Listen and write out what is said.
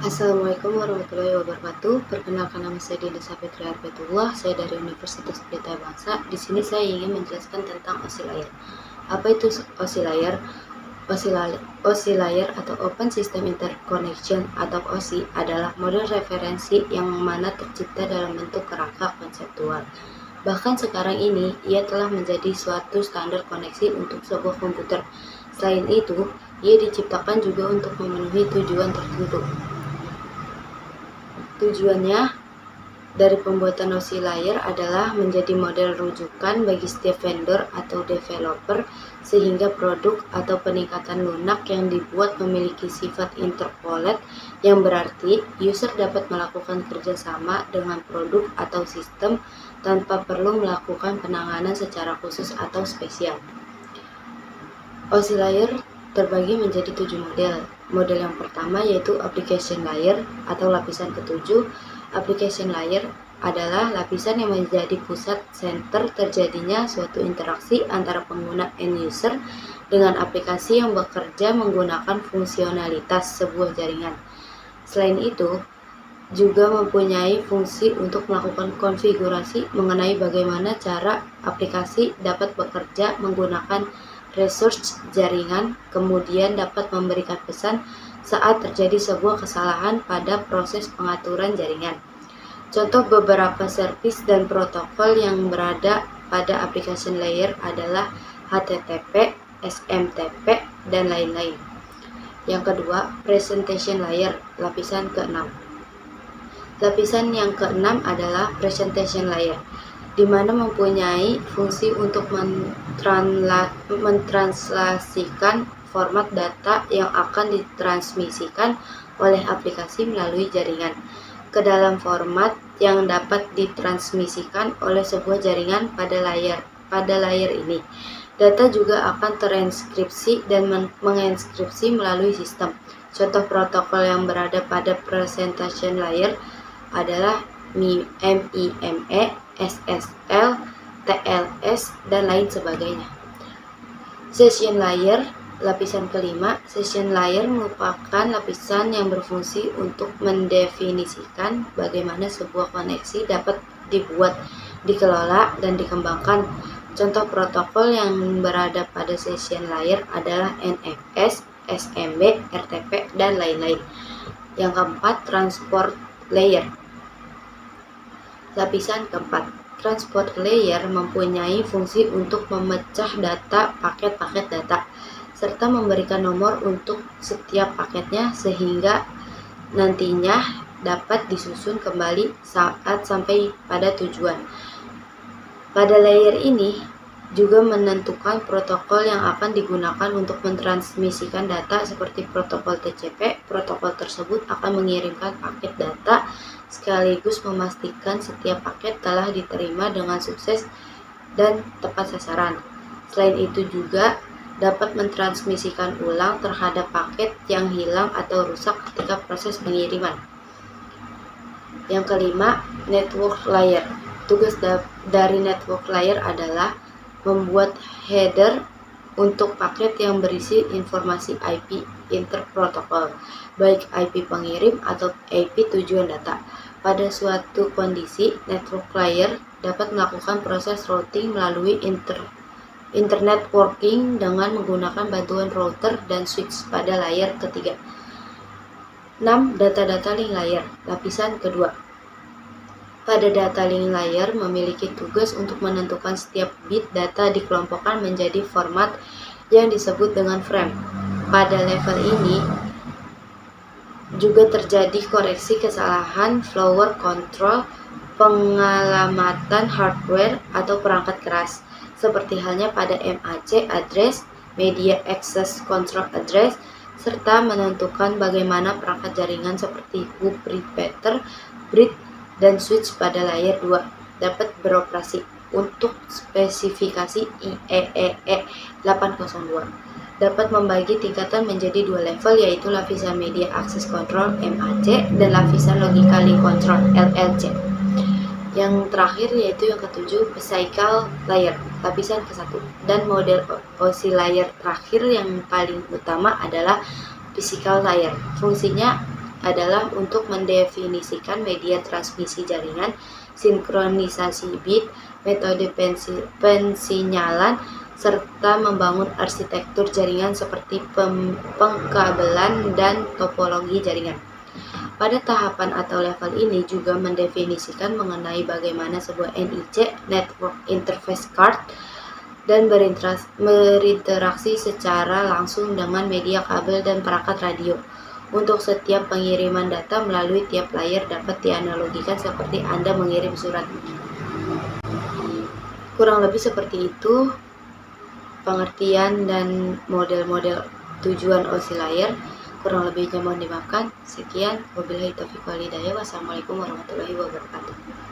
Assalamualaikum warahmatullahi wabarakatuh. Perkenalkan, nama saya Dinda Safitri Arbetullah. Saya dari Universitas Pelita Bangsa. Di sini saya ingin menjelaskan tentang OSI layer. Apa itu OSI layer? OSI layer atau Open System Interconnection atau OSI adalah model referensi yang mana tercipta dalam bentuk kerangka konseptual. Bahkan sekarang ini, ia telah menjadi suatu standar koneksi untuk sebuah komputer. Selain itu, ia diciptakan juga untuk memenuhi tujuan tertentu. Tujuannya dari pembuatan OSI layer adalah menjadi model rujukan bagi setiap vendor atau developer sehingga produk atau peningkatan lunak yang dibuat memiliki sifat interpolate, yang berarti user dapat melakukan kerjasama dengan produk atau sistem tanpa perlu melakukan penanganan secara khusus atau spesial. OSI layer terbagi menjadi 7 model. Model yang pertama yaitu application layer atau lapisan ketujuh. Application layer adalah lapisan yang menjadi pusat center terjadinya suatu interaksi antara pengguna end user dengan aplikasi yang bekerja menggunakan fungsionalitas sebuah jaringan. Selain itu, juga mempunyai fungsi untuk melakukan konfigurasi mengenai bagaimana cara aplikasi dapat bekerja menggunakan resource jaringan, kemudian dapat memberikan pesan saat terjadi sebuah kesalahan pada proses pengaturan jaringan. Contoh beberapa service dan protokol yang berada pada application layer adalah HTTP, SMTP, dan lain-lain. Yang kedua, presentation layer, lapisan ke-6. Lapisan yang ke-6 adalah presentation layer, di mana mempunyai fungsi untuk mentranslasikan format data yang akan ditransmisikan oleh aplikasi melalui jaringan ke dalam format yang dapat ditransmisikan oleh sebuah jaringan pada layar ini. Data juga akan terenkripsi dan menginskripsi melalui sistem. Contoh protokol yang berada pada presentation layer adalah MIME, SSL, TLS, dan lain sebagainya. Session layer, lapisan kelima. Session layer merupakan lapisan yang berfungsi untuk mendefinisikan bagaimana sebuah koneksi dapat dibuat, dikelola, dan dikembangkan. Contoh protokol yang berada pada session layer adalah NFS, SMB, RTP, dan lain-lain. Yang keempat, transport layer. Lapisan keempat, transport layer mempunyai fungsi untuk memecah data paket-paket data, serta memberikan nomor untuk setiap paketnya sehingga nantinya dapat disusun kembali saat sampai pada tujuan. Pada layer ini juga menentukan protokol yang akan digunakan untuk mentransmisikan data seperti protokol TCP. Protokol tersebut akan mengirimkan paket data sekaligus memastikan setiap paket telah diterima dengan sukses dan tepat sasaran. Selain itu juga dapat mentransmisikan ulang terhadap paket yang hilang atau rusak ketika proses pengiriman. Yang kelima, network layer. Tugas dari network layer adalah membuat header untuk paket yang berisi informasi IP interprotokol, baik IP pengirim atau IP tujuan data. Pada suatu kondisi, network layer dapat melakukan proses routing melalui internet working dengan menggunakan bantuan router dan switch pada layer ketiga. 6. Data link layer, lapisan kedua. Pada data link layer memiliki tugas untuk menentukan setiap bit data dikelompokkan menjadi format yang disebut dengan frame. Pada level ini juga terjadi koreksi kesalahan flower control, pengalamatan hardware atau perangkat keras, seperti halnya pada MAC address, media access control address, serta menentukan bagaimana perangkat jaringan seperti hub repeater, bridge, dan switch pada layer 2 dapat beroperasi. Untuk spesifikasi IEEE 802 dapat membagi tingkatan menjadi 2 level, yaitu lapisan media access control MAC dan lapisan logical link control LLC. Yang terakhir yaitu yang ketujuh, physical layer, lapisan ke-1. Dan model OSI layer terakhir yang paling utama adalah physical layer. Fungsinya adalah untuk mendefinisikan media transmisi jaringan, sinkronisasi bit, metode pensinyalan, serta membangun arsitektur jaringan seperti pengkabelan dan topologi jaringan. Pada tahapan atau level ini juga mendefinisikan mengenai bagaimana sebuah NIC (Network Interface Card) dan berinteraksi secara langsung dengan media kabel dan perangkat radio. Untuk setiap pengiriman data melalui tiap layer dapat dianalogikan seperti Anda mengirim surat. Kurang lebih seperti itu pengertian dan model-model tujuan oscillator. Kurang lebihnya mohon dimaafkan. Sekian, wabillahi taufiq wal hidayah. Wassalamualaikum warahmatullahi wabarakatuh.